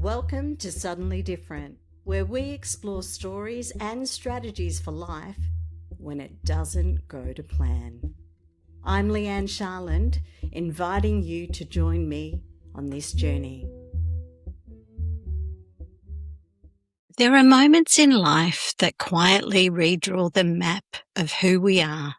Welcome to Suddenly Different, where we explore stories and strategies for life when it doesn't go to plan. I'm Leigh-Anne Charland, inviting you to join me on this journey. There are moments in life that quietly redraw the map of who we are.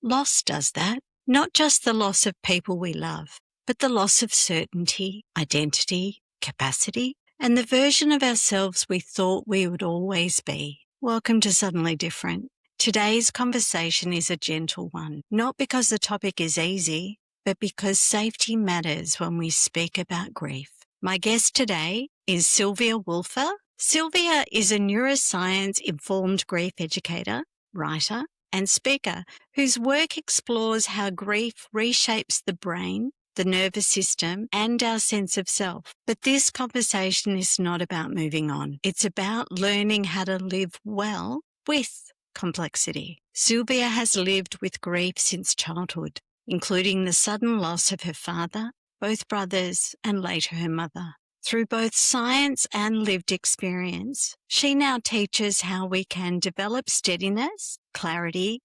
Loss does that, not just the loss of people we love, but the loss of certainty, identity, capacity, and the version of ourselves we thought we would always be. Welcome to Suddenly Different. Today's conversation is a gentle one, not because the topic is easy, but because safety matters when we speak about grief. My guest today is Sylvia Wolfer. Sylvia is a neuroscience-informed grief educator, writer, and speaker whose work explores how grief reshapes the brain, the nervous system, and our sense of self. But this conversation is not about moving on. It's about learning how to live well with complexity. Sylvia has lived with grief since childhood, including the sudden loss of her father, both brothers, and later her mother. Through both science and lived experience, she now teaches how we can develop steadiness, clarity,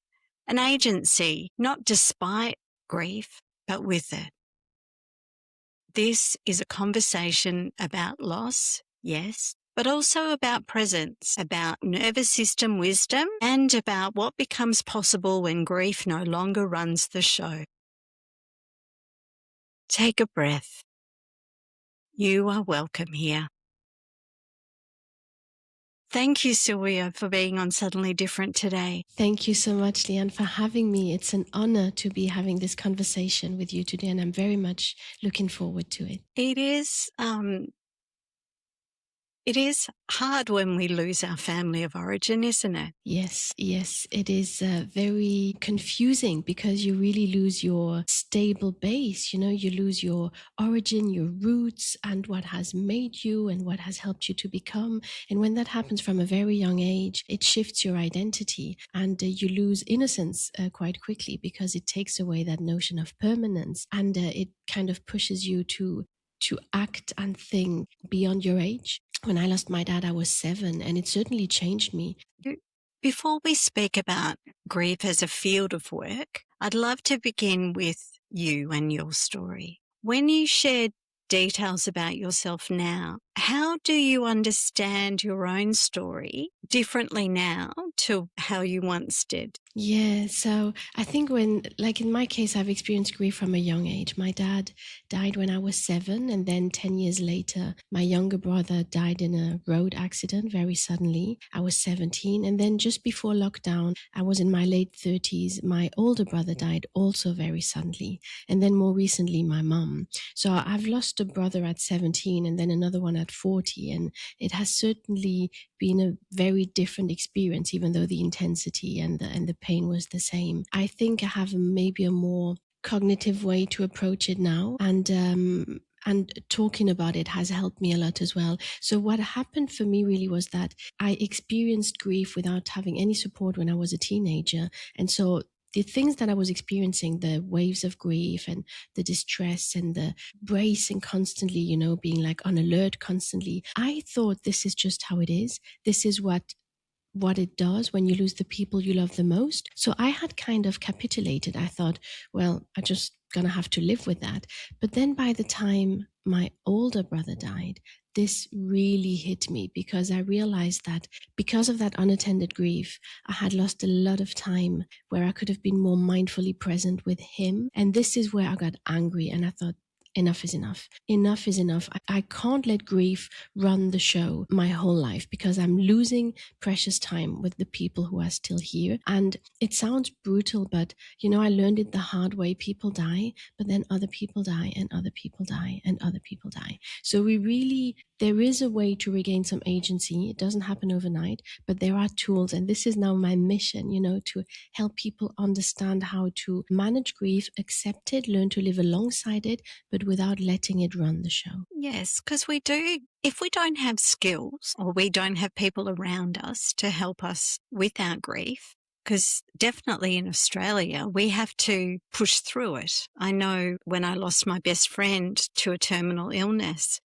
and agency, not despite grief, but with it. This is a conversation about loss, yes, but also about presence, about nervous system wisdom, and about what becomes possible when grief no longer runs the show. Take a breath. You are welcome here. Thank you, Sylvia, for being on Suddenly Different today. Thank you so much, Leigh-Anne, for having me. It's an honor to be having this conversation with you today, and I'm very much looking forward to it. It is hard when we lose our family of origin, isn't it? Yes, it is very confusing because you really lose your stable base. You lose your origin, your roots, and what has made you and what has helped you to become. And when that happens from a very young age, it shifts your identity, and you lose innocence quite quickly because it takes away that notion of permanence, and it kind of pushes you to act and think beyond your age. When I lost my dad, I was 7, and it certainly changed me. Before we speak about grief as a field of work, I'd love to begin with you and your story. When you shared details about yourself now, how do you understand your own story differently now to how you once did? Yeah, so I think in my case, I've experienced grief from a young age. My dad died when I was 7, and then 10 years later, my younger brother died in a road accident very suddenly. I was 17, and then just before lockdown, I was in my late 30s. My older brother died also very suddenly, and then more recently, my mum. So I've lost a brother at 17 and then another one at 40, and it has certainly been a very different experience, even though the intensity and the pain was the same. I think I have maybe a more cognitive way to approach it now, and talking about it has helped me a lot as well. So what happened for me really was that I experienced grief without having any support when I was a teenager, and so the things that I was experiencing, the waves of grief and the distress and the bracing constantly, being like on alert constantly, I thought this is just how it is. This is what it does when you lose the people you love the most. So I had kind of capitulated. I thought, well, I'm just gonna have to live with that. But then by the time my older brother died, this really hit me because I realized that because of that unattended grief, I had lost a lot of time where I could have been more mindfully present with him. And this is where I got angry, and I thought, enough is enough. Enough is enough. I can't let grief run the show my whole life because I'm losing precious time with the people who are still here. And it sounds brutal, but I learned it the hard way. People die, but then other people die, and other people die, and other people die. So there is a way to regain some agency. It doesn't happen overnight, but there are tools. And this is now my mission, to help people understand how to manage grief, accept it, learn to live alongside it, but without letting it run the show. Yes, because if we don't have skills or we don't have people around us to help us with our grief, because definitely in Australia, we have to push through it. I know when I lost my best friend to a terminal illness,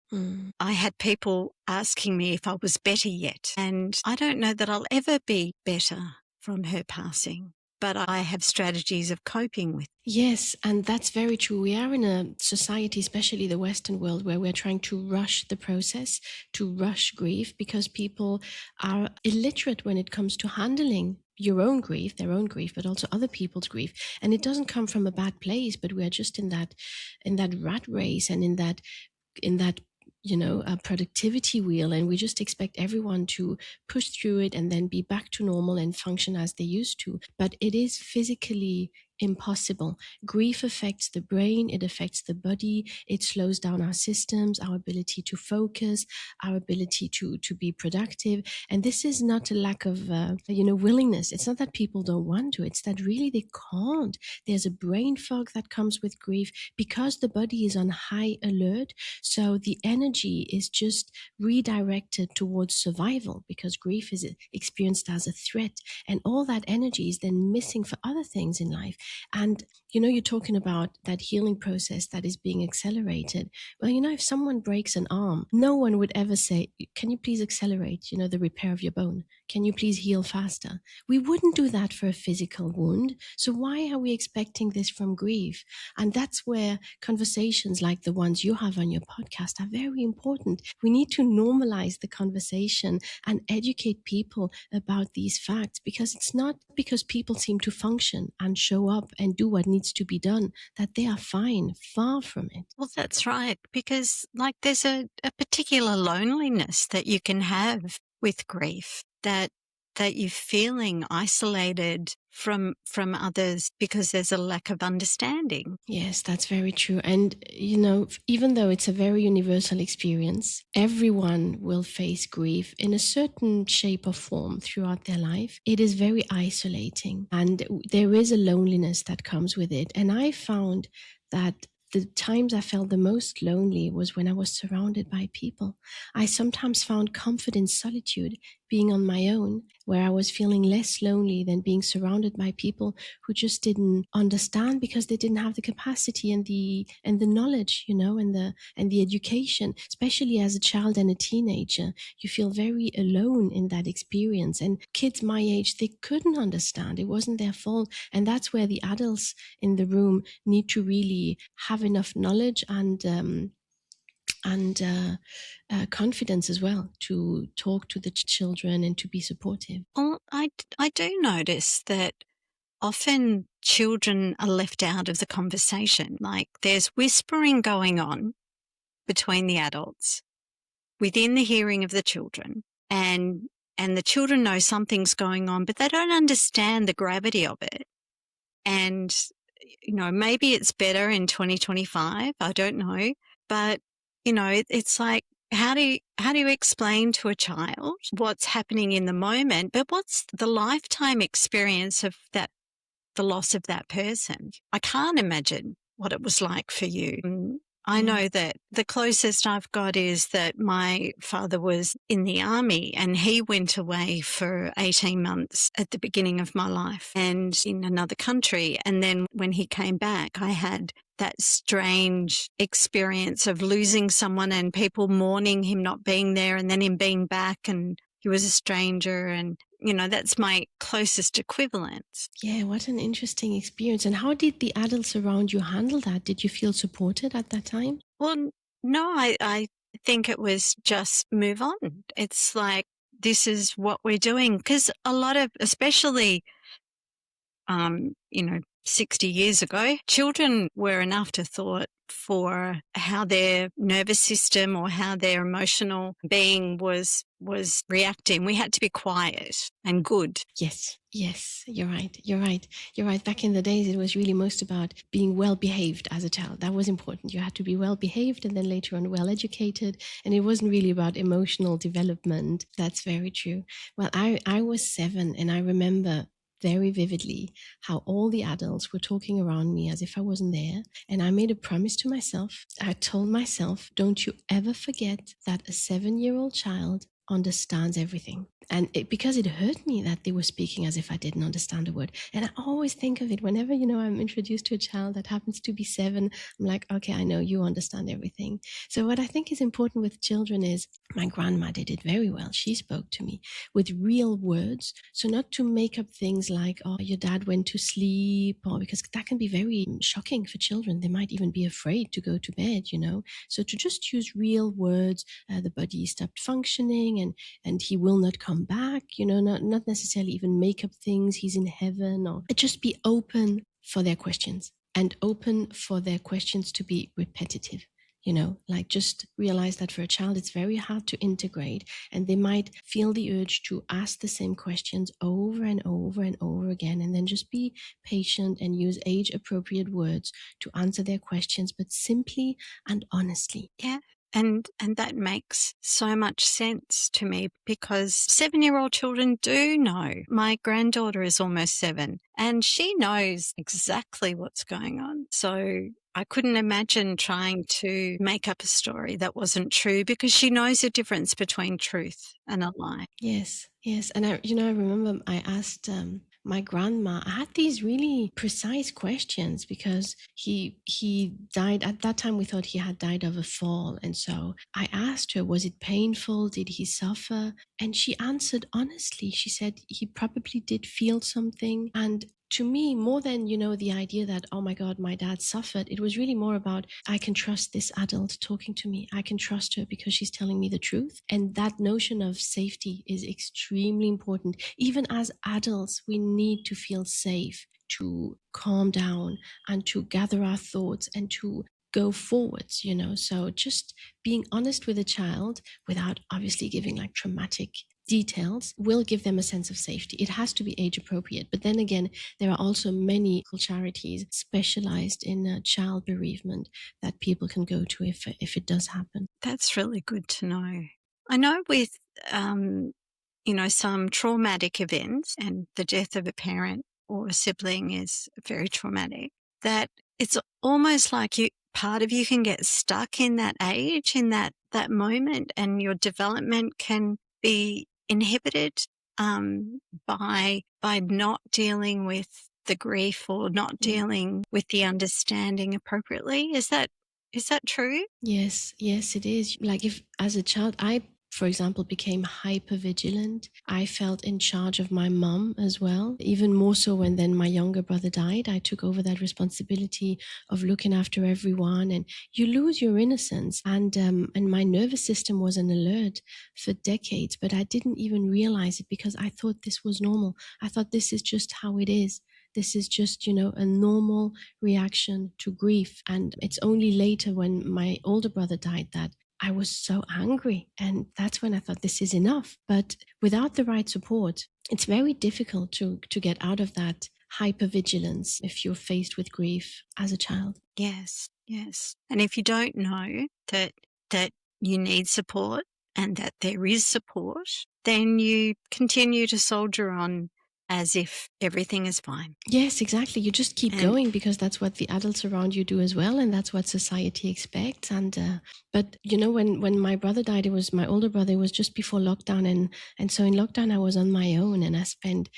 I had people asking me if I was better yet. And I don't know that I'll ever be better from her passing, but I have strategies of coping with. Yes, and that's very true. We are in a society, especially the Western world, where we're trying to rush the process, to rush grief, because people are illiterate when it comes to handling your own grief, their own grief, but also other people's grief. And it doesn't come from a bad place, but we are just in that rat race and in that a productivity wheel, and we just expect everyone to push through it and then be back to normal and function as they used to. But it is physically impossible. Grief affects the brain, it affects the body, it slows down our systems, our ability to focus, our ability to be productive. And this is not a lack of willingness. It's not that people don't want to, it's that really they can't. There's a brain fog that comes with grief because the body is on high alert. So the energy is just redirected towards survival, because grief is experienced as a threat, and all that energy is then missing for other things in life. And you're talking about that healing process that is being accelerated. Well, if someone breaks an arm, no one would ever say, can you please accelerate, the repair of your bone? Can you please heal faster? We wouldn't do that for a physical wound. So why are we expecting this from grief? And that's where conversations like the ones you have on your podcast are very important. We need to normalize the conversation and educate people about these facts, because it's not because people seem to function and show up and do what needs to be done that they are fine. Far from it. Well, that's right, because there's a particular loneliness that you can have with grief, that you're feeling isolated from others because there's a lack of understanding. Yes, that's very true. And, even though it's a very universal experience, everyone will face grief in a certain shape or form throughout their life. It is very isolating, and there is a loneliness that comes with it. And I found that the times I felt the most lonely was when I was surrounded by people. I sometimes found comfort in solitude, being on my own, where I was feeling less lonely than being surrounded by people who just didn't understand, because they didn't have the capacity and the knowledge, and the education. Especially as a child and a teenager, you feel very alone in that experience. And kids my age, they couldn't understand. It wasn't their fault. And that's where the adults in the room need to really have enough knowledge and confidence as well to talk to the children and to be supportive. Well, I do notice that often children are left out of the conversation. There's whispering going on between the adults within the hearing of the children, and the children know something's going on, but they don't understand the gravity of it. And maybe it's better in 2025, I don't know, but it's like, how do you explain to a child what's happening in the moment, but what's the lifetime experience of the loss of that person? I can't imagine what it was like for you. I know that the closest I've got is that my father was in the army, and he went away for 18 months at the beginning of my life and in another country. And then when he came back, I had that strange experience of losing someone and people mourning him not being there, and then him being back and he was a stranger. And that's my closest equivalent. Yeah, what an interesting experience. And how did the adults around you handle that? Did you feel supported at that time? Well, no, I think it was just move on. It's like, this is what we're doing. Because a lot of, especially, 60 years ago, children were an afterthought for how their nervous system or how their emotional being was reacting. We had to be quiet and good. Yes, you're right. Back in the days, it was really most about being well behaved as a child. That was important. You had to be well behaved and then later on well educated. And it wasn't really about emotional development. That's very true. Well, I was 7, and I remember very vividly how all the adults were talking around me as if I wasn't there. And I made a promise to myself. I told myself, don't you ever forget that a 7-year-old child understands everything. And because it hurt me that they were speaking as if I didn't understand a word. And I always think of it whenever, I'm introduced to a child that happens to be 7, I'm like, okay, I know you understand everything. So what I think is important with children is my grandma did it very well. She spoke to me with real words. So not to make up things like, oh, your dad went to sleep, or because that can be very shocking for children. They might even be afraid to go to bed, So to just use real words, the body stopped functioning and he will not come back, not necessarily even make up things, he's in heaven, or just be open for their questions and open for their questions to be repetitive. Like just realize that for a child, it's very hard to integrate, and they might feel the urge to ask the same questions over and over and over again, and then just be patient and use age appropriate words to answer their questions, but simply and honestly. Yeah. And that makes so much sense to me, because 7-year-old children do know. My granddaughter is almost 7 and she knows exactly what's going on. So I couldn't imagine trying to make up a story that wasn't true, because she knows the difference between truth and a lie. Yes. And I remember I asked my grandma, I had these really precise questions because he died. At that time, we thought he had died of a fall. And so I asked her, was it painful? Did he suffer? And she answered honestly. She said he probably did feel something. And to me, more than, the idea that, oh my God, my dad suffered, it was really more about, I can trust this adult talking to me. I can trust her because she's telling me the truth. And that notion of safety is extremely important. Even as adults, we need to feel safe to calm down and to gather our thoughts and to go forwards, So just being honest with a child without obviously giving like traumatic details will give them a sense of safety. It has to be age appropriate. But then again, there are also many charities specialized in child bereavement that people can go to if it does happen. That's really good to know. I know with, some traumatic events, and the death of a parent or a sibling is very traumatic, that it's almost like part of you can get stuck in that age, in that moment, and your development can be inhibited by not dealing with the grief or not dealing with the understanding appropriately. Is that true? Yes, it is. Like if as a child, I, for example, became hypervigilant. I felt in charge of my mom as well, even more so when then my younger brother died. I took over that responsibility of looking after everyone, and you lose your innocence. And my nervous system was on alert for decades, but I didn't even realize it because I thought this was normal. I thought this is just how it is. This is just, a normal reaction to grief. And it's only later when my older brother died that I was so angry. And that's when I thought this is enough. But without the right support, it's very difficult to get out of that hypervigilance if you're faced with grief as a child. Yes. And if you don't know that you need support and that there is support, then you continue to soldier on as if everything is fine. Yes, exactly. You just keep going because that's what the adults around you do as well, and that's what society expects. And but when my brother died, it was my older brother. It was just before lockdown, and so in lockdown I was on my own, and I spent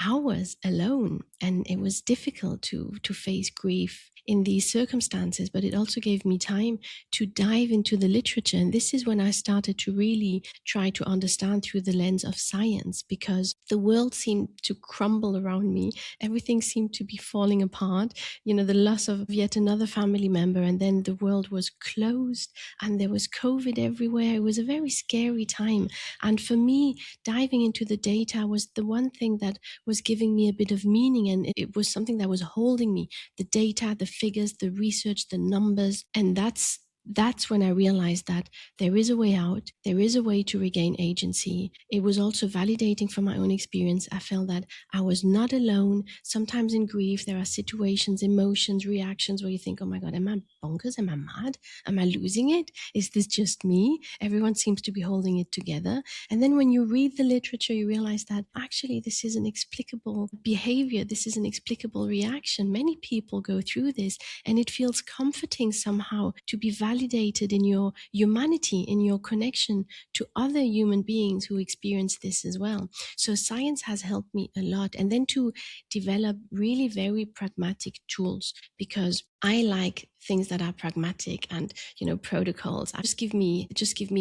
hours alone, and it was difficult to face grief in these circumstances, but it also gave me time to dive into the literature. And this is when I started to really try to understand through the lens of science, because the world seemed to crumble around me. Everything seemed to be falling apart. The loss of yet another family member, and then the world was closed and there was COVID everywhere. It was a very scary time. And for me, diving into the data was the one thing that was giving me a bit of meaning, and it was something that was holding me. The data, the figures, the research, the numbers. And that's when I realized that there is a way out. There is a way to regain agency. It was also validating from my own experience. I felt that I was not alone. Sometimes in grief, there are situations, emotions, reactions where you think, oh my God, am I bonkers? Am I mad? Am I losing it? Is this just me? Everyone seems to be holding it together. And then when you read the literature, you realize that actually this is an explicable behavior. This is an explicable reaction. Many people go through this, and it feels comforting somehow to be validated validated in your humanity, in your connection to other human beings who experience this as well. So science has helped me a lot. And then to develop really very pragmatic tools, because I like things that are pragmatic and, protocols. Just give me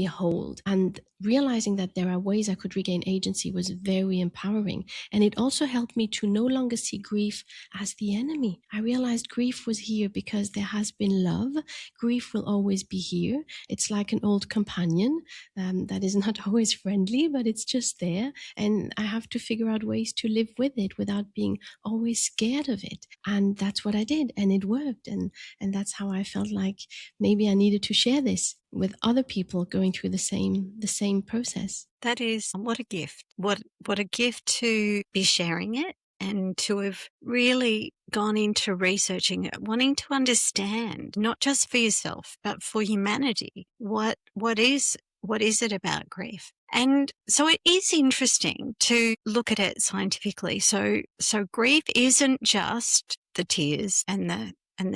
a hold. And realizing that there are ways I could regain agency was very empowering. And it also helped me to no longer see grief as the enemy. I realized grief was here because there has been love. Grief will always be here. It's like an old companion that is not always friendly, but it's just there. And I have to figure out ways to live with it without being always scared of it. And that's what I did. And it worked. And that's how I felt like maybe I needed to share this with other people going through the same process. That is, what a gift. What a gift to be sharing it and to have really gone into researching it, wanting to understand, not just for yourself, but for humanity. What is it about grief? And so it is interesting to look at it scientifically. So grief isn't just the tears and the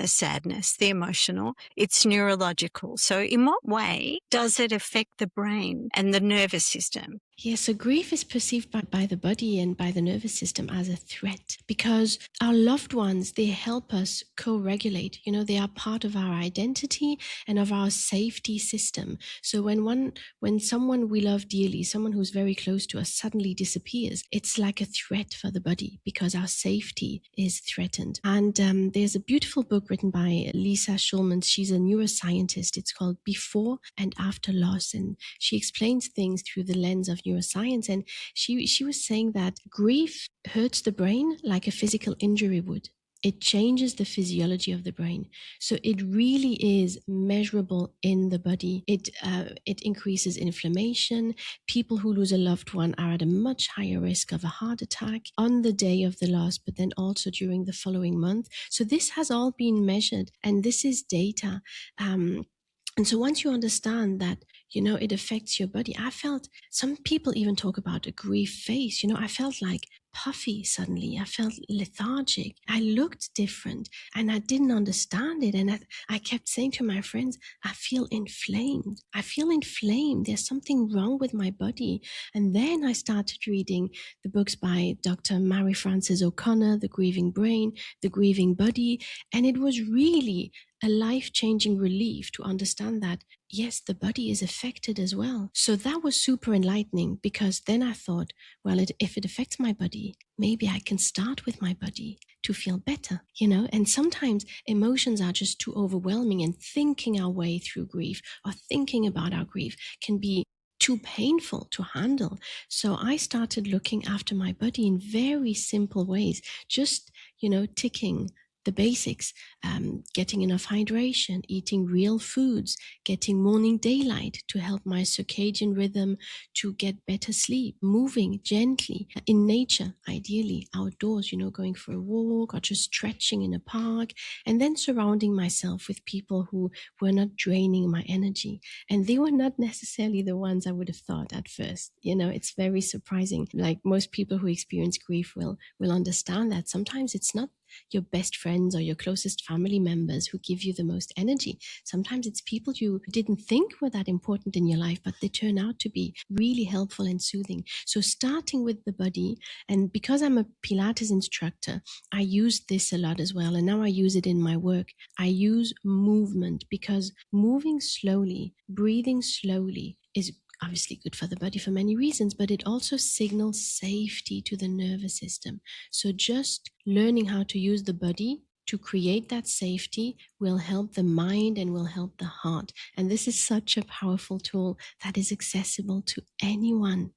sadness, the emotional, it's neurological. So in what way does it affect the brain and the nervous system? Yeah, so grief is perceived by the body and by the nervous system as a threat because our loved ones, they help us co-regulate. They are part of our identity and of our safety system. So when someone we love dearly, someone who's very close to us suddenly disappears, it's like a threat for the body because our safety is threatened. And there's a beautiful book written by Lisa Schulman. She's a neuroscientist. It's called Before and After Loss. And she explains things through the lens of neuroscience, and she was saying that grief hurts the brain like a physical injury would. It changes the physiology of the brain. So it really is measurable in the body. It increases inflammation. People who lose a loved one are at a much higher risk of a heart attack on the day of the loss, but then also during the following month. So this has all been measured, and this is data. And so once you understand that, it affects your body, I felt, some people even talk about a grief face. I felt like puffy suddenly. I felt lethargic. I looked different and I didn't understand it. And I kept saying to my friends, I feel inflamed. There's something wrong with my body. And then I started reading the books by Dr. Mary Frances O'Connor, The Grieving Brain, The Grieving Body. And it was really a life-changing relief to understand that, yes, the body is affected as well. So that was super enlightening because then I thought, well, if it affects my body, maybe I can start with my body to feel better, and sometimes emotions are just too overwhelming, and thinking our way through grief or thinking about our grief can be too painful to handle. So I started looking after my body in very simple ways, just, ticking the basics, getting enough hydration, eating real foods, getting morning daylight to help my circadian rhythm to get better sleep, moving gently in nature, ideally outdoors, going for a walk or just stretching in a park, and then surrounding myself with people who were not draining my energy. And they were not necessarily the ones I would have thought at first. It's very surprising. Like most people who experience grief will understand that sometimes it's not your best friends or your closest family members who give you the most energy. Sometimes it's people you didn't think were that important in your life, but they turn out to be really helpful and soothing. So starting with the body, and because I'm a Pilates instructor, I use this a lot as well. And now I use it in my work. I use movement because moving slowly, breathing slowly is obviously good for the body for many reasons, but it also signals safety to the nervous system. So just learning how to use the body to create that safety will help the mind and will help the heart. And this is such a powerful tool that is accessible to anyone,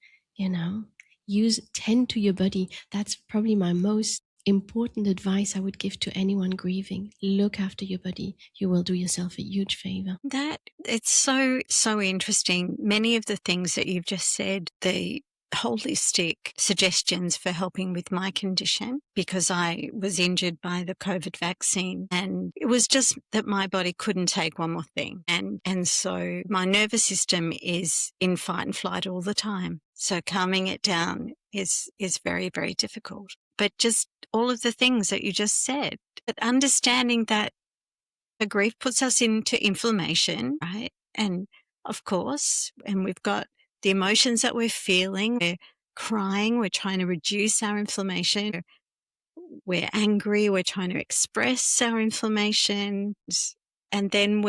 tend to your body. That's probably my most important advice I would give to anyone grieving. Look after your body. You will do yourself a huge favor. That it's so interesting. Many of the things that you've just said, the holistic suggestions for helping with my condition, because I was injured by the COVID vaccine, and it was just that my body couldn't take one more thing. And so my nervous system is in fight and flight all the time. So calming it down is very, very difficult. But just all of the things that you just said, but understanding that The grief puts us into inflammation, right? And of course, and we've got the emotions that we're feeling. We're crying, we're trying to reduce our inflammation. We're angry, we're trying to express our inflammation. And then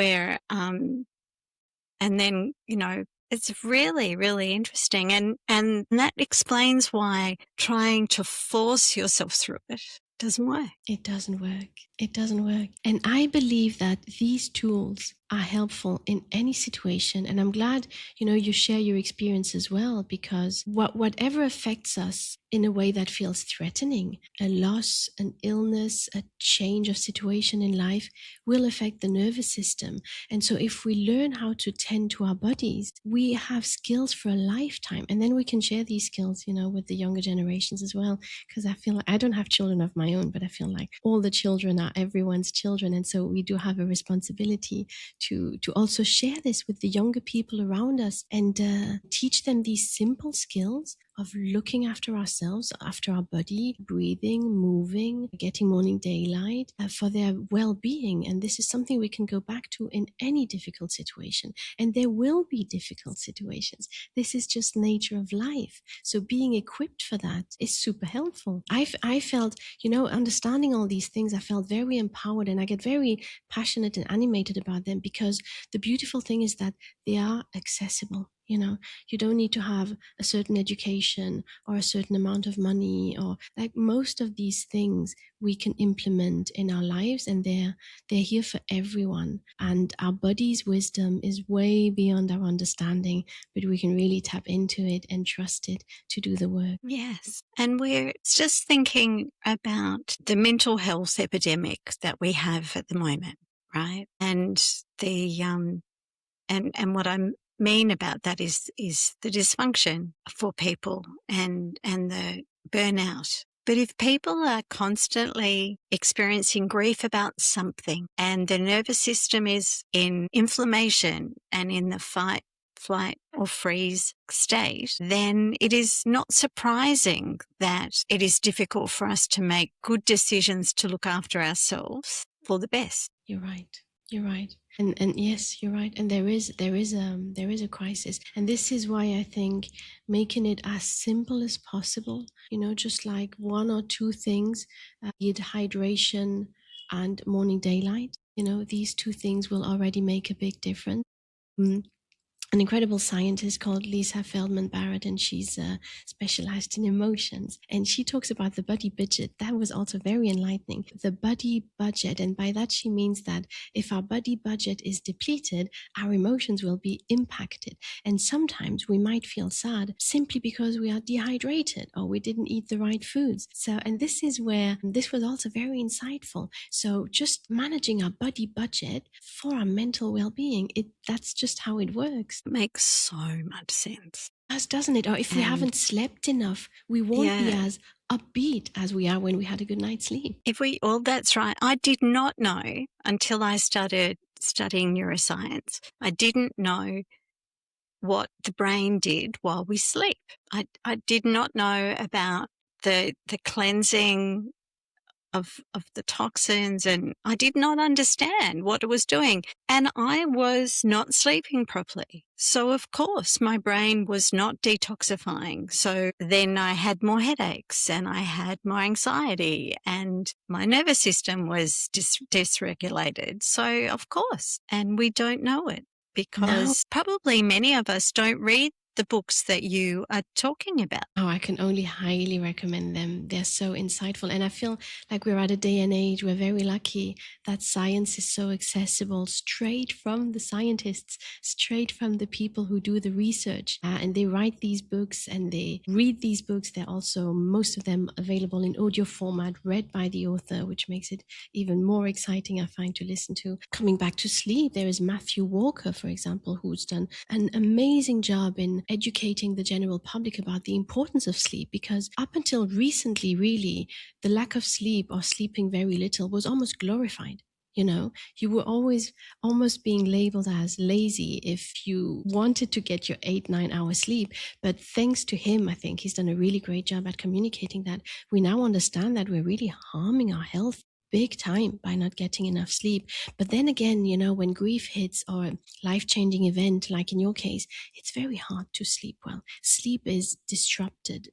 it's really, really interesting. And that explains why trying to force yourself through it doesn't work. It doesn't work. It doesn't work. And I believe that these tools are helpful in any situation. And I'm glad, you share your experience as well, because whatever affects us in a way that feels threatening, a loss, an illness, a change of situation in life will affect the nervous system. And so if we learn how to tend to our bodies, we have skills for a lifetime. And then we can share these skills, with the younger generations as well. Because I feel like I don't have children of my own, but I feel like all the children are everyone's children. And so we do have a responsibility to also share this with the younger people around us and teach them these simple skills of looking after ourselves, after our body, breathing, moving, getting morning daylight for their well-being. And this is something we can go back to in any difficult situation. And there will be difficult situations. This is just nature of life. So being equipped for that is super helpful. I felt, understanding all these things, I felt very empowered, and I get very passionate and animated about them, because the beautiful thing is that they are accessible. You don't need to have a certain education or a certain amount of money, or like most of these things we can implement in our lives, and they're here for everyone. And our body's wisdom is way beyond our understanding, but we can really tap into it and trust it to do the work. Yes. And we're just thinking about the mental health epidemic that we have at the moment, right? And the and what I mean about that is the dysfunction for people and the burnout. But if people are constantly experiencing grief about something and the nervous system is in inflammation and in the fight, flight or freeze state, then it is not surprising that it is difficult for us to make good decisions to look after ourselves for the best. You're right. You're right. And yes, you're right. And there is a crisis. And this is why I think making it as simple as possible, just like one or two things, be it hydration and morning daylight, these two things will already make a big difference. An incredible scientist called Lisa Feldman Barrett, and she's specialized in emotions. And she talks about the body budget. That was also very enlightening. The body budget. And by that, she means that if our body budget is depleted, our emotions will be impacted. And sometimes we might feel sad simply because we are dehydrated or we didn't eat the right foods. So, and this is where this was also very insightful. So just managing our body budget for our mental well-being, that's just how it works. Makes so much sense. Doesn't it? Or if we haven't slept enough, we won't be as upbeat as we are when we had a good night's sleep. That's right. I did not know until I started studying neuroscience. I didn't know what the brain did while we sleep. I did not know about the cleansing of the toxins, and I did not understand what it was doing. And I was not sleeping properly. So of course my brain was not detoxifying. So then I had more headaches and I had more anxiety and my nervous system was dysregulated. So of course, and we don't know it because probably many of us don't read the books that you are talking about. Oh, I can only highly recommend them. They're so insightful. And I feel like we're at a day and age, we're very lucky that science is so accessible, straight from the scientists, straight from the people who do the research. And they write these books and they read these books. They're also, most of them, available in audio format, read by the author, which makes it even more exciting, I find, to listen to. Coming back to sleep, there is Matthew Walker, for example, who's done an amazing job in educating the general public about the importance of sleep, because up until recently, really, the lack of sleep or sleeping very little was almost glorified. You were always almost being labeled as lazy if you wanted to get your 8-9 hour sleep. But thanks to him, I think he's done a really great job at communicating that we now understand that we're really harming our health big time by not getting enough sleep. But then again, when grief hits or a life-changing event, like in your case, it's very hard to sleep well. Sleep is disrupted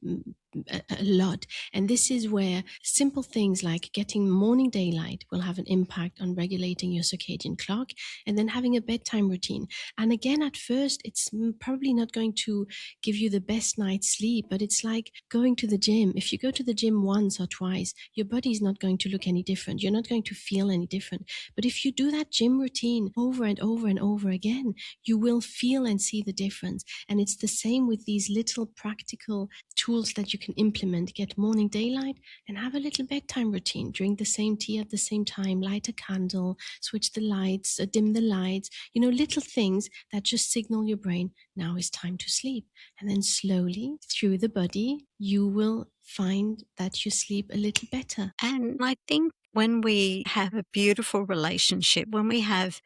a lot. And this is where simple things like getting morning daylight will have an impact on regulating your circadian clock, and then having a bedtime routine. And again, at first, it's probably not going to give you the best night's sleep, but it's like going to the gym. If you go to the gym once or twice, your body is not going to look any different. You're not going to feel any different. But if you do that gym routine over and over and over again, you will feel and see the difference. And it's the same with these little practical tools that you can implement. Get morning daylight and have a little bedtime routine. Drink the same tea at the same time, light a candle, switch the lights, dim the lights, little things that just signal your brain, now is time to sleep. And then slowly through the body, you will find that you sleep a little better. And I think when we have a beautiful relationship, when we have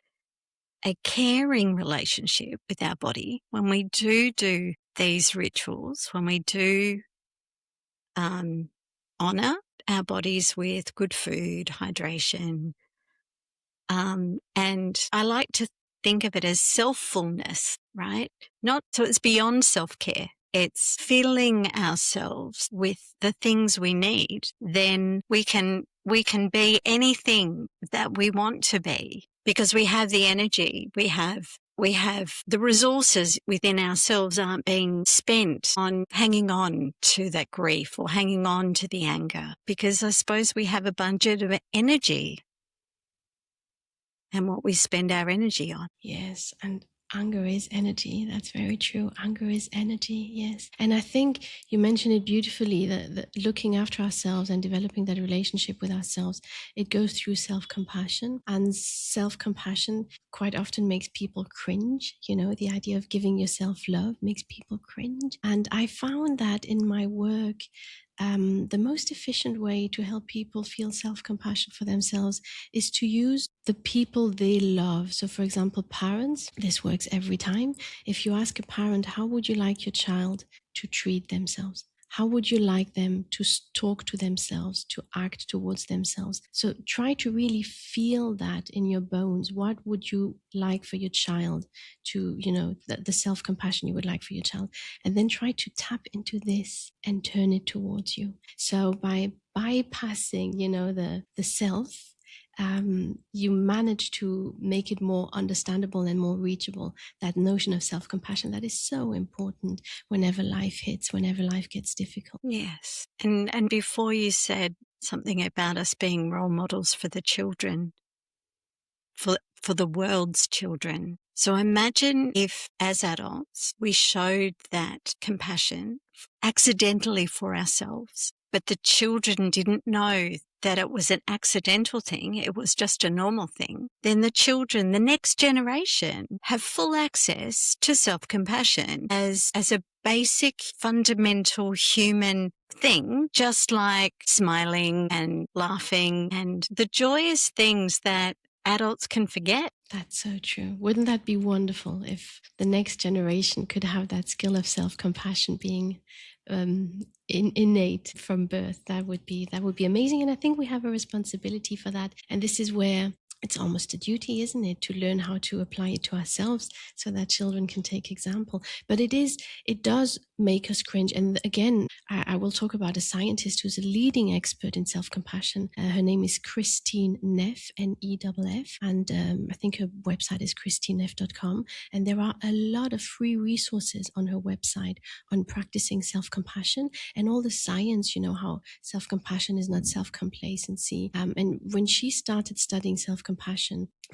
a caring relationship with our body, when we do these rituals, when we do honor our bodies with good food, hydration, and I like to think of it as self-fullness, right? So it's beyond self-care. It's filling ourselves with the things we need. Then we can be anything that we want to be because we have the energy. We have the resources within ourselves aren't being spent on hanging on to that grief or hanging on to the anger, because I suppose we have a budget of energy and what we spend our energy on. Yes, and anger is energy. That's very true. Anger is energy, yes. And I think you mentioned it beautifully, that looking after ourselves and developing that relationship with ourselves, it goes through self-compassion. And self-compassion quite often makes people cringe. The idea of giving yourself love makes people cringe. And I found that in my work, the most efficient way to help people feel self-compassion for themselves is to use the people they love. So for example, parents, this works every time. If you ask a parent, how would you like your child to treat themselves? How would you like them to talk to themselves, to act towards themselves? So try to really feel that in your bones. What would you like for your child to, the self-compassion you would like for your child? And then try to tap into this and turn it towards you. So by bypassing, the self, you manage to make it more understandable and more reachable, that notion of self-compassion that is so important whenever life hits, whenever life gets difficult. Yes. And before you said something about us being role models for the children, for the world's children. So imagine if as adults we showed that compassion accidentally for ourselves, but the children didn't know that it was an accidental thing, it was just a normal thing. Then the children, the next generation, have full access to self-compassion as a basic fundamental human thing, just like smiling and laughing and the joyous things that adults can forget. That's so true. Wouldn't that be wonderful if the next generation could have that skill of self-compassion being innate from birth? That would be amazing. And I think we have a responsibility for that. And this is where it's almost a duty, isn't it, to learn how to apply it to ourselves so that children can take example. But it does make us cringe. And again, I will talk about a scientist who's a leading expert in self-compassion. Her name is Christine Neff, Neff. And I think her website is christineneff.com. And there are a lot of free resources on her website on practicing self-compassion and all the science, how self-compassion is not self-complacency. And when she started studying self-compassion,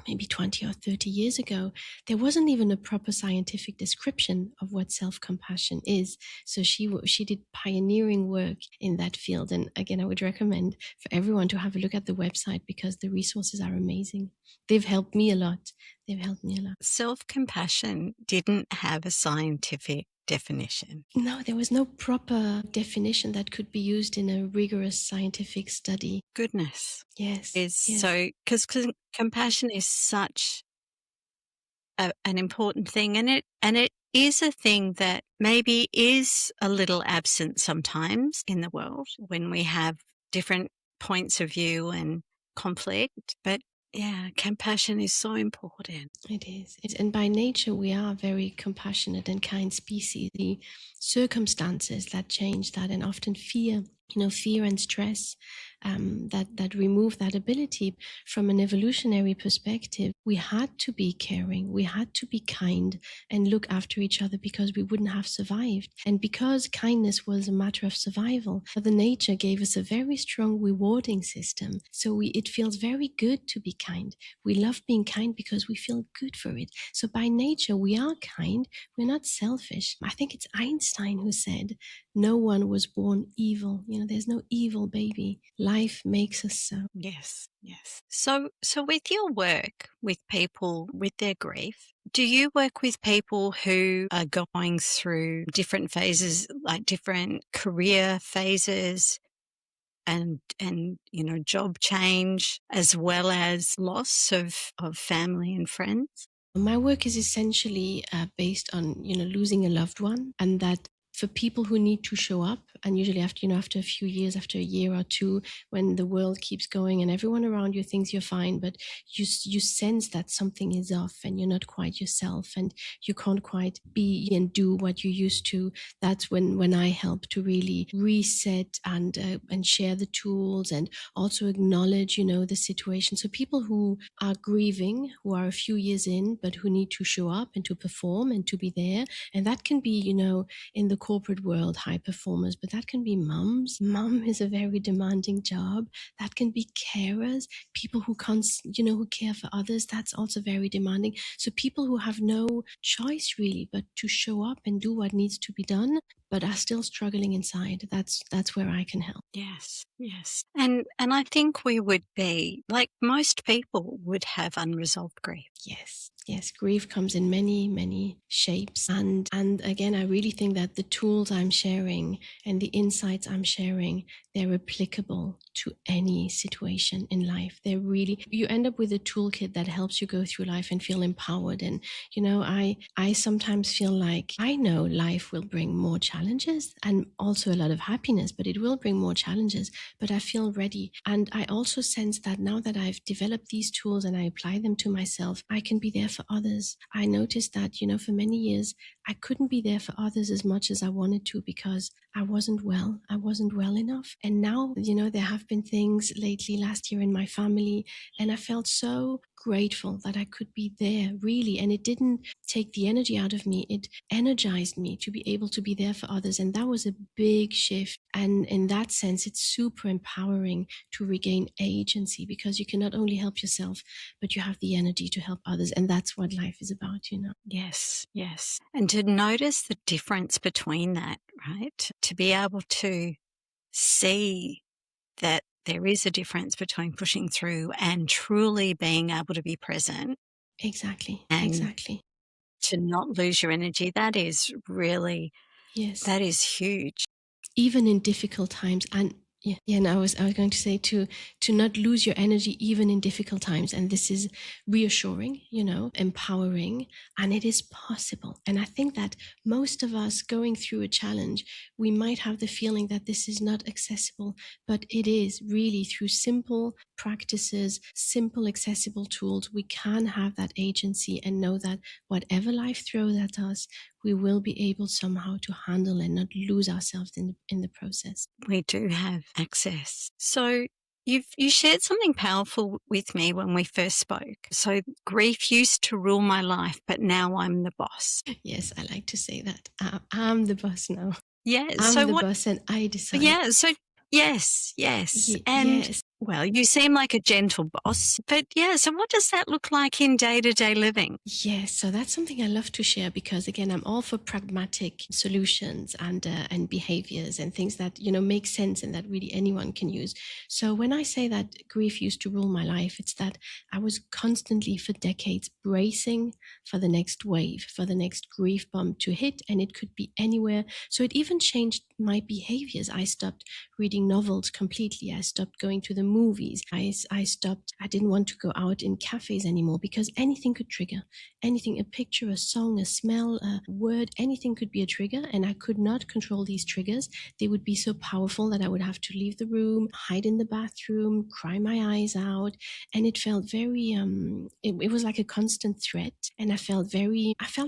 maybe 20 or 30 years ago, there wasn't even a proper scientific description of what self-compassion is. So she did pioneering work in that field. And again, I would recommend for everyone to have a look at the website because the resources are amazing. They've helped me a lot. Self-compassion didn't have a scientific definition. No, there was no proper definition that could be used in a rigorous scientific study. Goodness. Yes. So, because compassion is such an important thing, and it is a thing that maybe is a little absent sometimes in the world when we have different points of view and conflict. But yeah, compassion is so important. It is. And by nature, we are a very compassionate and kind species. The circumstances that change that, and often fear, fear and stress, that remove that ability. From an evolutionary perspective, we had to be caring, we had to be kind and look after each other because we wouldn't have survived. And because kindness was a matter of survival, Mother Nature gave us a very strong rewarding system. So it feels very good to be kind. We love being kind because we feel good for it. So by nature, we are kind. We're not selfish. I think it's Einstein who said, no one was born evil. There's no evil baby. Life makes us so. Yes. So with your work with people with their grief, do you work with people who are going through different phases, like different career phases and job change, as well as loss of family and friends? My work is essentially based on, losing a loved one, and that for people who need to show up, and usually after a few years, after a year or two, when the world keeps going and everyone around you thinks you're fine, but you sense that something is off and you're not quite yourself and you can't quite be and do what you used to. That's when I help to really reset and share the tools and also acknowledge, the situation. So people who are grieving, who are a few years in, but who need to show up and to perform and to be there. And that can be, in the corporate world, high performers, but that can be mums. Mum is a very demanding job. That can be carers, people who can't, who care for others. That's also very demanding. So people who have no choice really, but to show up and do what needs to be done, but are still struggling inside. That's where I can help. Yes. And I think we would be, like most people would have unresolved grief. Yes, grief comes in many, many shapes. And again, I really think that the tools I'm sharing and the insights I'm sharing, they're applicable to any situation in life. You end up with a toolkit that helps you go through life and feel empowered. And, I sometimes feel like I know life will bring more challenges and also a lot of happiness, but it will bring more challenges, but I feel ready. And I also sense that now that I've developed these tools and I apply them to myself, I can be there for others. I noticed that, for many years, I couldn't be there for others as much as I wanted to because I wasn't well. I wasn't well enough. And now, there have been things lately last year in my family, and I felt so grateful that I could be there really. And it didn't take the energy out of me. It energized me to be able to be there for others. And that was a big shift. And in that sense, it's super empowering to regain agency because you can not only help yourself, but you have the energy to help others. And that's what life is about, Yes. And to notice the difference between that, right? To be able to see that there is a difference between pushing through and truly being able to be present. Exactly. To not lose your energy, that is really, that is huge. Even in difficult times. And and I was going to say to not lose your energy even in difficult times. And this is reassuring, empowering, and it is possible. And I think that most of us going through a challenge, we might have the feeling that this is not accessible, but it is really through simple practices, simple accessible tools. We can have that agency and know that whatever life throws at us, we will be able somehow to handle and not lose ourselves in the process. We do have access. So you shared something powerful with me when we first spoke. So grief used to rule my life, but now I'm the boss. Yes, I like to say that. I'm the boss now. Yeah. I'm the boss and I decide. Yeah. So yes. And yes. Well, you seem like a gentle boss, but yeah, so what does that look like in day-to-day living? Yes, so that's something I love to share because, again, I'm all for pragmatic solutions and behaviors and things that, make sense and that really anyone can use. So when I say that grief used to rule my life, it's that I was constantly for decades bracing for the next wave, for the next grief bomb to hit, and it could be anywhere. So it even changed my behaviors. I stopped reading novels completely. I stopped going to the movies. I stopped. I didn't want to go out in cafes anymore because anything could trigger. Anything, a picture, a song, a smell, a word, anything could be a trigger, and I could not control these triggers. They would be so powerful that I would have to leave the room, hide in the bathroom, cry my eyes out, and it felt very it was like a constant threat, and I felt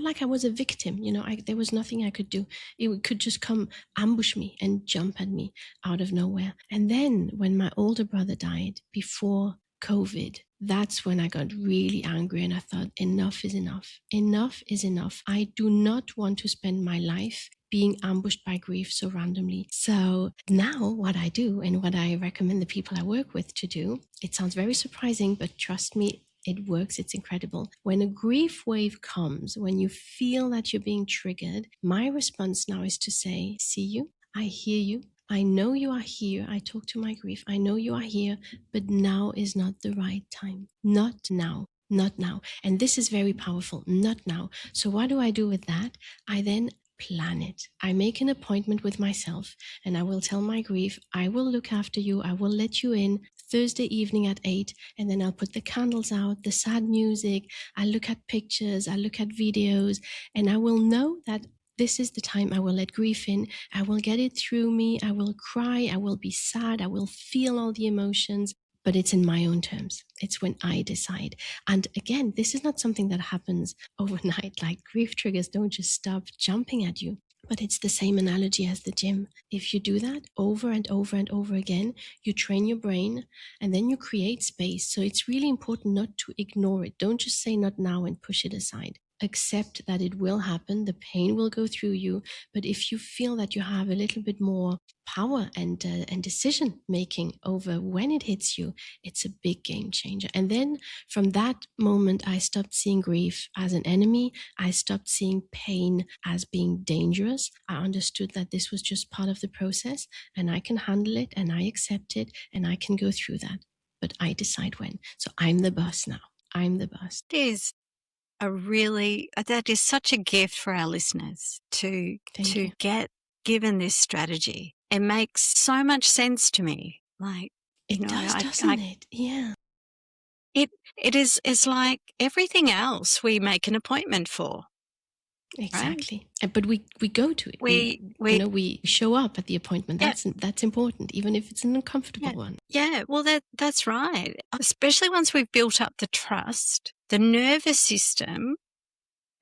like I was a victim. There was nothing I could do. It could just come ambush me and jump at me out of nowhere. And then when my older brother died before COVID, that's when I got really angry, and I thought, enough is enough. Enough is enough. I do not want to spend my life being ambushed by grief so randomly. So now what I do, and what I recommend the people I work with to do, it sounds very surprising, but trust me, it works. It's incredible. When a grief wave comes, when you feel that you're being triggered, my response now is to say, see you, I hear you, I know you are here. I talk to my grief. I know you are here, but now is not the right time. Not now. Not now. And this is very powerful. Not now. So what do I do with that? I then plan it. I make an appointment with myself, and I will tell my grief, I will look after you. I will let you in Thursday evening at 8, and then I'll put the candles out, the sad music. I look at pictures. I look at videos, and I will know that this is the time I will let grief in. I will get it through me. I will cry. I will be sad. I will feel all the emotions, but it's in my own terms. It's when I decide. And again, this is not something that happens overnight. Like, grief triggers don't just stop jumping at you. But it's the same analogy as the gym. If you do that over and over and over again, you train your brain, and then you create space. So it's really important not to ignore it. Don't just say not now and push it aside. Accept that it will happen. The pain will go through you. But if you feel that you have a little bit more power and decision making over when it hits you, it's a big game changer. And then from that moment, I stopped seeing grief as an enemy. I stopped seeing pain as being dangerous. I understood that this was just part of the process, and I can handle it, and I accept it, and I can go through that. But I decide when. So I'm the boss now. I'm the boss. It is that is such a gift for our listeners to get given this strategy. It makes so much sense to me. Like, it does, doesn't it? Yeah. It is, it's like everything else we make an appointment for. Exactly. Right? But we go to it. We show up at the appointment. That's important, even if it's an uncomfortable one. Yeah, well, that's right. Especially once we've built up the trust, the nervous system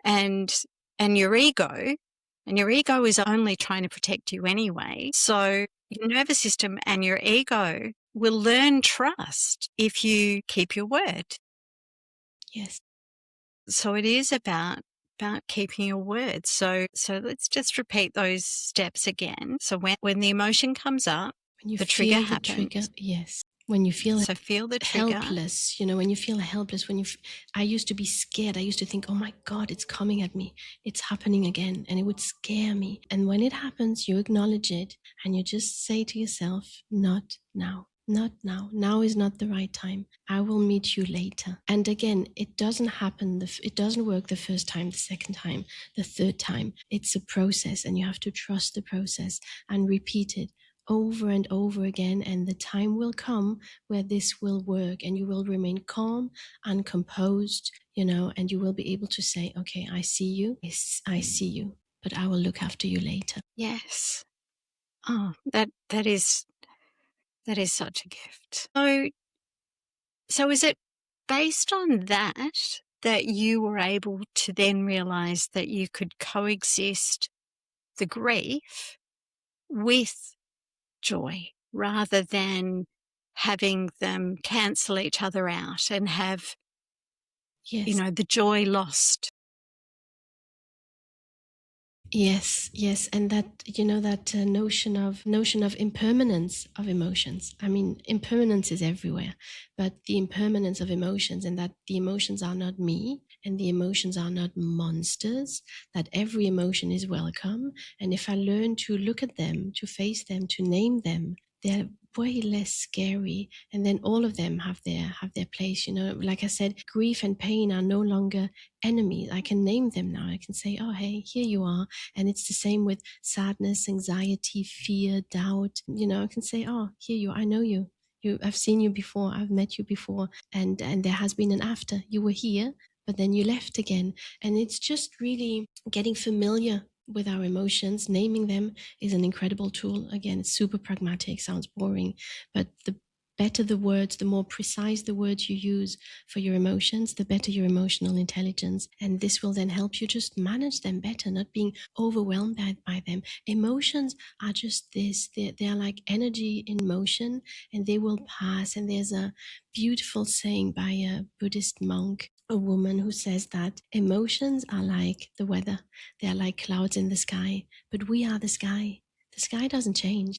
and your ego, and your ego is only trying to protect you anyway. So your nervous system and your ego will learn trust if you keep your word. Yes. So it is about keeping your word. So let's just repeat those steps again. So when the emotion comes up, when the trigger happens. Yes. When you feel feel the trigger. Helpless, when you feel helpless, I used to be scared. I used to think, oh my God, it's coming at me. It's happening again. And it would scare me. And when it happens, you acknowledge it, and you just say to yourself, not now. Not now. Now is not the right time. I will meet you later. And again, it doesn't happen. It doesn't work the first time, the second time, the third time. It's a process, and you have to trust the process and repeat it over and over again. And the time will come where this will work, and you will remain calm and composed, and you will be able to say, okay, I see you. I see you, but I will look after you later. Yes. Oh, that is such a gift. So is it based on that you were able to then realize that you could coexist the grief with joy rather than having them cancel each other out and have, the joy lost? Yes, and that notion of impermanence of emotions. I mean, impermanence is everywhere, but the impermanence of emotions, and that the emotions are not me, and the emotions are not monsters, that every emotion is welcome. And if I learn to look at them, to face them, to name them, they're way less scary, and then all of them have their place. Like I said, grief and pain are no longer enemies. I can name them now. I can say, oh, hey, here you are. And it's the same with sadness, anxiety, fear, doubt. I can say, oh, here you are. I know you. I've seen you before, I've met you before, and there has been an after. You were here, but then you left again. And it's just really getting familiar with our emotions. Naming them is an incredible tool. Again, it's super pragmatic, sounds boring, but the better the words, the more precise the words you use for your emotions, the better your emotional intelligence. And this will then help you just manage them better, not being overwhelmed by them. Emotions are just this. They're like energy in motion, and they will pass. And there's a beautiful saying by a Buddhist monk, a woman, who says that emotions are like the weather. They are like clouds in the sky, but we are the sky. The sky doesn't change.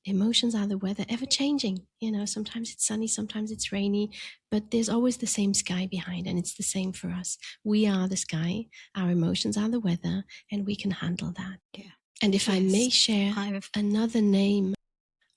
Emotions are the weather, ever changing. Sometimes it's sunny, sometimes it's rainy, but there's always the same sky behind, and it's the same for us. We are the sky, our emotions are the weather, and we can handle that. Yeah. And if I may share another name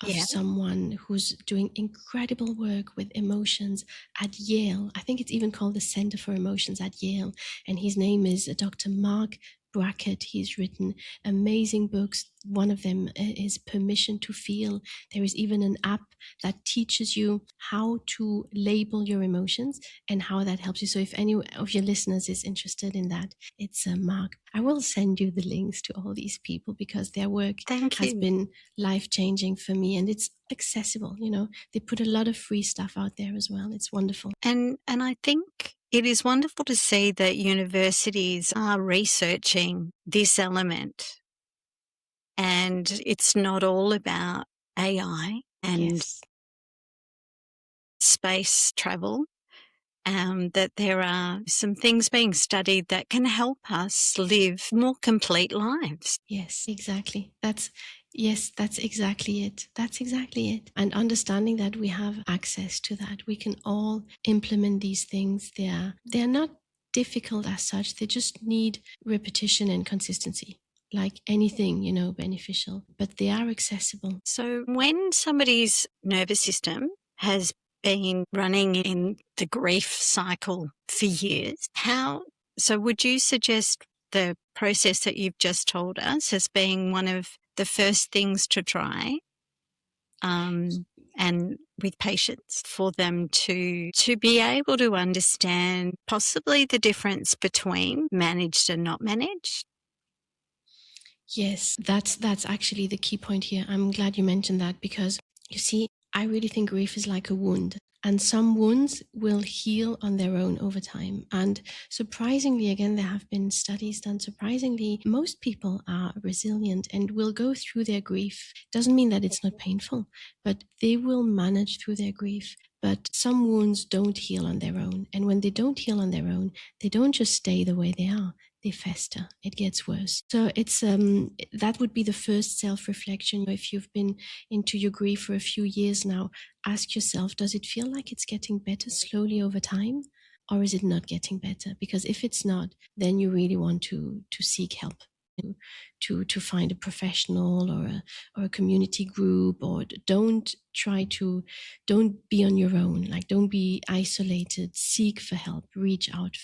of someone who's doing incredible work with emotions at Yale. I think it's even called the Center for Emotions at Yale. And his name is Dr. Mark Brackett. He's written amazing books. One of them is Permission to Feel. There is even an app that teaches you how to label your emotions and how that helps you. So if any of your listeners is interested in that, it's Mark. I will send you the links to all these people because their work has been life-changing for me, and it's accessible. They put a lot of free stuff out there as well. It's wonderful. And I think it is wonderful to see that universities are researching this element, and it's not all about AI and space travel, that there are some things being studied that can help us live more complete lives. Yes, exactly. That's exactly it. That's exactly it. And understanding that we have access to that, we can all implement these things. They're not difficult as such. They just need repetition and consistency, like anything, beneficial, but they are accessible. So when somebody's nervous system has been running in the grief cycle for years, so would you suggest the process that you've just told us as being one of the first things to try, and with patients, for them to be able to understand possibly the difference between managed and not managed? Yes, that's actually the key point here. I'm glad you mentioned that, because you see, I really think grief is like a wound, and some wounds will heal on their own over time. And surprisingly, again, there have been studies done. Surprisingly, most people are resilient and will go through their grief. Doesn't mean that it's not painful, but they will manage through their grief. But some wounds don't heal on their own. And when they don't heal on their own, they don't just stay the way they are. They fester. It gets worse. So it's that would be the first self-reflection. If you've been into your grief for a few years now, ask yourself, does it feel like it's getting better slowly over time? Or is it not getting better? Because if it's not, then you really want to seek help, to find a professional or a community group, or don't be on your own. Like, don't be isolated, seek for help, reach out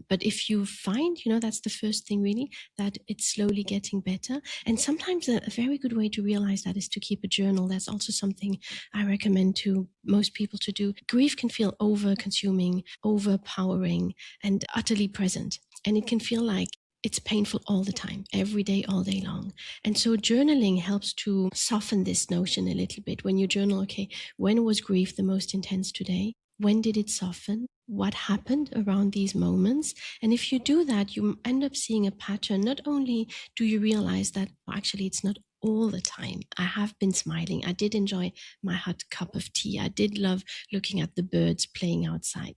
but if you find, that's the first thing really, that it's slowly getting better. And sometimes a very good way to realize that is to keep a journal. That's also something I recommend to most people to do. Grief can feel over-consuming, overpowering, and utterly present. And it can feel like it's painful all the time, every day, all day long. And so journaling helps to soften this notion a little bit. When you journal, okay, when was grief the most intense today? When did it soften? What happened around these moments? And if you do that, you end up seeing a pattern. Not only do you realize that, well, actually, it's not all the time. I have been smiling. I did enjoy my hot cup of tea. I did love looking at the birds playing outside.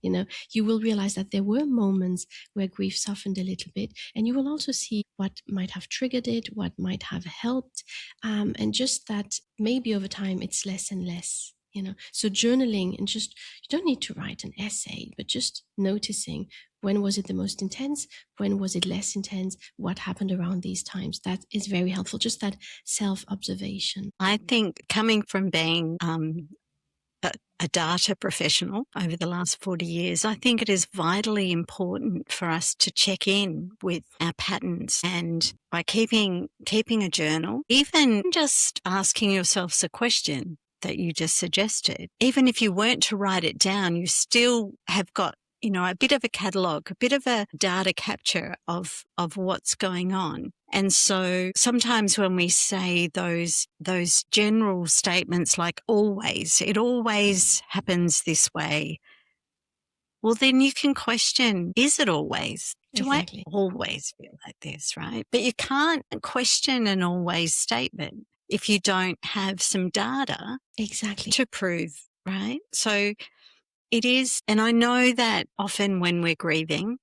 You will realize that there were moments where grief softened a little bit, and you will also see what might have triggered it, what might have helped, and just that maybe over time it's less and less. So journaling, and just, you don't need to write an essay, but just noticing, when was it the most intense? When was it less intense? What happened around these times? That is very helpful. Just that self-observation. I think, coming from being a data professional over the last 40 years, I think it is vitally important for us to check in with our patterns, and by keeping a journal, even just asking yourselves a question, that you just suggested, even if you weren't to write it down, you still have got, a bit of a catalogue, a bit of a data capture of what's going on. And so sometimes when we say those general statements like always, it always happens this way, well, then you can question, is it always? Do Exactly. I always feel like this, right? But you can't question an always statement if you don't have some data Exactly. to prove, right? So it is, and I know that often when we're grieving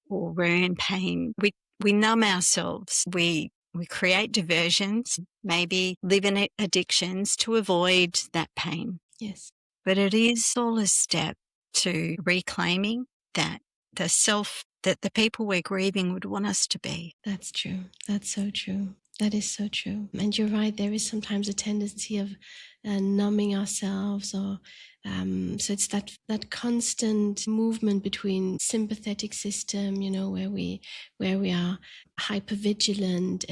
or we're in pain, we numb ourselves. We create diversions, maybe live in addictions to avoid that pain. Yes. But it is all a step to reclaiming that the self that the people we're grieving would want us to be. That's true. That's so true. That is so true. And you're right, there is sometimes a tendency of numbing ourselves, or so it's that constant movement between sympathetic system, where we are hypervigilant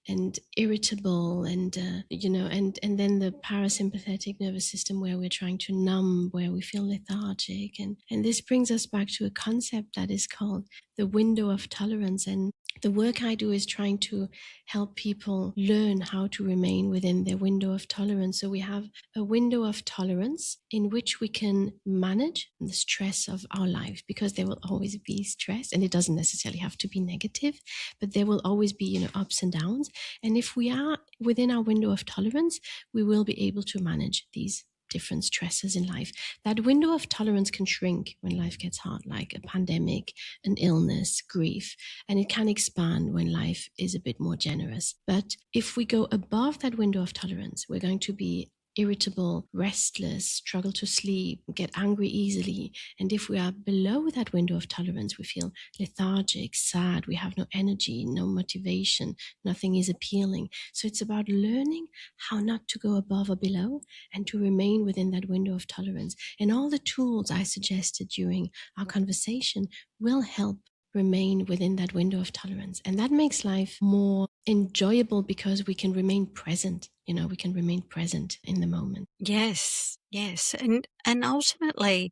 and irritable, and and then the parasympathetic nervous system, where we're trying to numb, where we feel lethargic, and this brings us back to a concept that is called the window of tolerance. And the work I do is trying to help people learn how to remain within their window of tolerance. So we have a window of tolerance in which we can manage the stress of our life, because there will always be stress, and it doesn't necessarily have to be negative, but there will always be, ups and downs. And if we are within our window of tolerance, we will be able to manage these different stresses in life. That window of tolerance can shrink when life gets hard, like a pandemic, an illness, grief, and it can expand when life is a bit more generous. But if we go above that window of tolerance, we're going to be irritable, restless, struggle to sleep, get angry easily. And if we are below that window of tolerance, we feel lethargic, sad, we have no energy, no motivation, nothing is appealing. So it's about learning how not to go above or below, and to remain within that window of tolerance. And all the tools I suggested during our conversation will help remain within that window of tolerance. And that makes life more enjoyable, because we can remain present. We can remain present in the moment. Yes. And ultimately,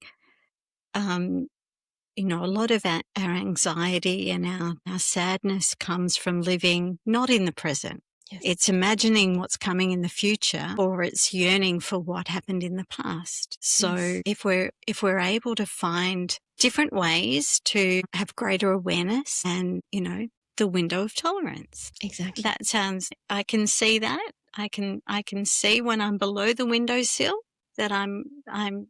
a lot of our anxiety and our sadness comes from living not in the present. Yes. It's imagining what's coming in the future, or it's yearning for what happened in the past. So Yes. if we're able to find different ways to have greater awareness and, the window of tolerance. Exactly. That sounds, I can see that. I can see when I'm below the windowsill that I'm, and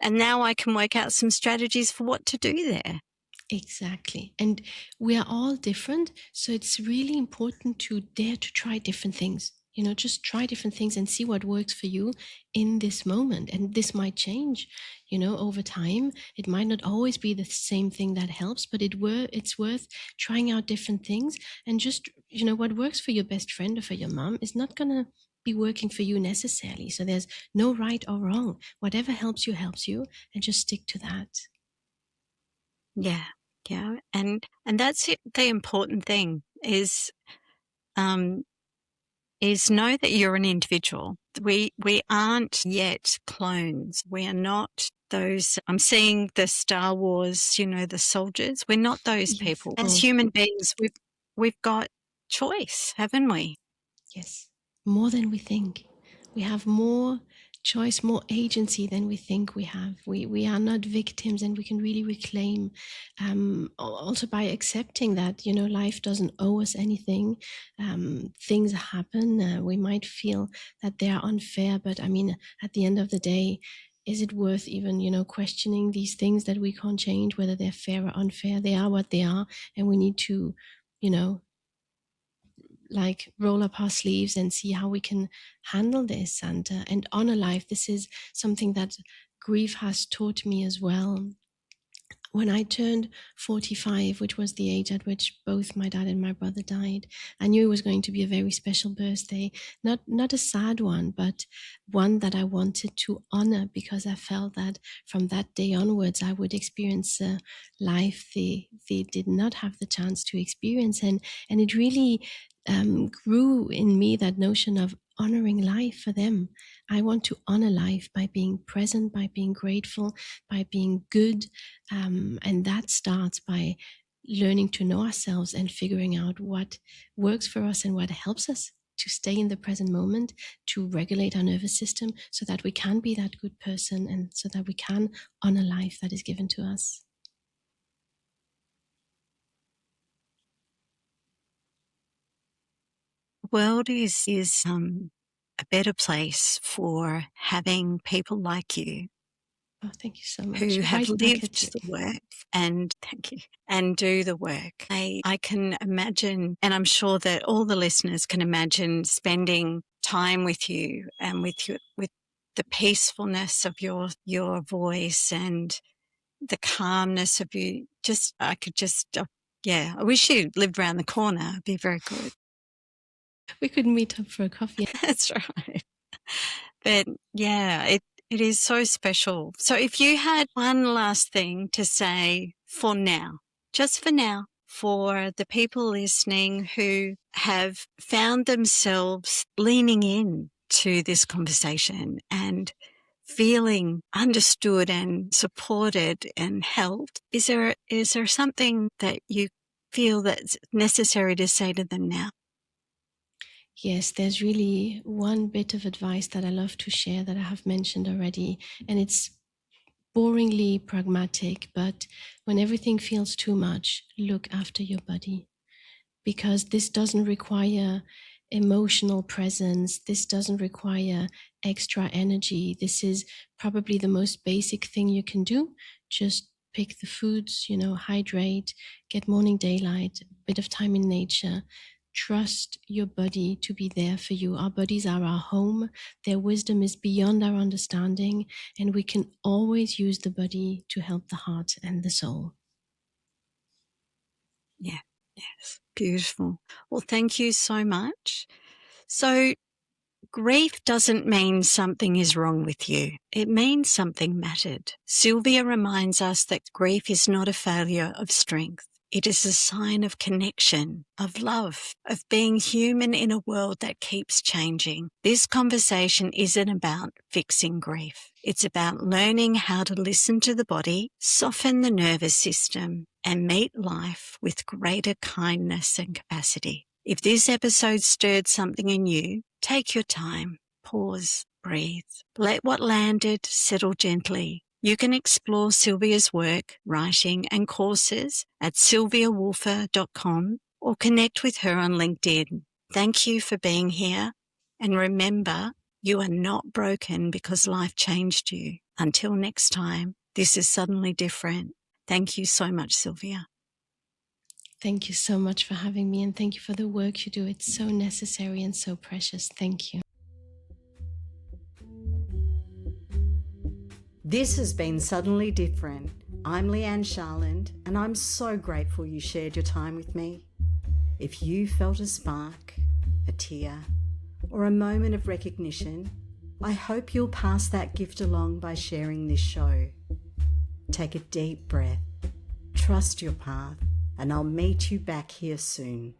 now I can work out some strategies for what to do there. Exactly. And we are all different. So it's really important to dare to try different things. Just try different things and see what works for you in this moment. And this might change, over time. It might not always be the same thing that helps, but it's worth trying out different things. And just, what works for your best friend or for your mom is not going to be working for you necessarily. So there's no right or wrong. Whatever helps you, and just stick to that. Yeah. And that's it. The important thing is know that you're an individual. We aren't yet clones. We are not those, I'm seeing the Star Wars, the soldiers. We're not those Yes. people. As human beings, we've got choice, haven't we? Yes. More than we think. We have more choice, more agency than we think we have. We are not victims, and we can really reclaim, also by accepting that, life doesn't owe us anything. Things happen. We might feel that they are unfair, but at the end of the day, is it worth even, questioning these things that we can't change, whether they're fair or unfair? They are what they are, and we need to, roll up our sleeves and see how we can handle this and honor life. This is something that grief has taught me as well. When I turned 45, which was the age at which both my dad and my brother died, I knew it was going to be a very special birthday, not a sad one, but one that I wanted to honor, because I felt that from that day onwards, I would experience life they did not have the chance to experience. And it really grew in me that notion of honoring life for them. I want to honor life by being present, by being grateful, by being good. And that starts by learning to know ourselves and figuring out what works for us and what helps us to stay in the present moment, to regulate our nervous system so that we can be that good person and so that we can honor life that is given to us. The world is a better place for having people like you Oh, thank you so much. who have Right back at lived you. the work and thank you and do the work. I can imagine, and I'm sure that all the listeners can imagine with time with you and with the peacefulness of your voice and the calmness of you. I wish you lived around the corner. It'd be very good. We could meet up for a coffee. That's right. But yeah, it is so special. So if you had one last thing to say for now, just for now, for the people listening who have found themselves leaning in to this conversation and feeling understood and supported and helped, is there something that you feel that's necessary to say to them now? Yes, there's really one bit of advice that I love to share that I have mentioned already, and it's boringly pragmatic, but when everything feels too much, look after your body, because this doesn't require emotional presence. This doesn't require extra energy. This is probably the most basic thing you can do. Just pick the foods, hydrate, get morning daylight, a bit of time in nature. Trust your body to be there for you. Our bodies are our home. Their wisdom is beyond our understanding, and we can always use the body to help the heart and the soul. Yeah. Yes. Beautiful. Well, thank you so much. So grief doesn't mean something is wrong with you. It means something mattered. Sylvia reminds us that grief is not a failure of strength. It is a sign of connection, of love, of being human in a world that keeps changing. This conversation isn't about fixing grief. It's about learning how to listen to the body, soften the nervous system, and meet life with greater kindness and capacity. If this episode stirred something in you, take your time, pause, breathe. Let what landed settle gently. You can explore Sylvia's work, writing and courses at sylviawolfer.com or connect with her on LinkedIn. Thank you for being here. And remember, you are not broken because life changed you. Until next time, this is Suddenly Different. Thank you so much, Sylvia. Thank you so much for having me, and thank you for the work you do. It's so necessary and so precious. Thank you. This has been Suddenly Different. I'm Leigh-Anne Charland, and I'm so grateful you shared your time with me. If you felt a spark, a tear, or a moment of recognition, I hope you'll pass that gift along by sharing this show. Take a deep breath, trust your path, and I'll meet you back here soon.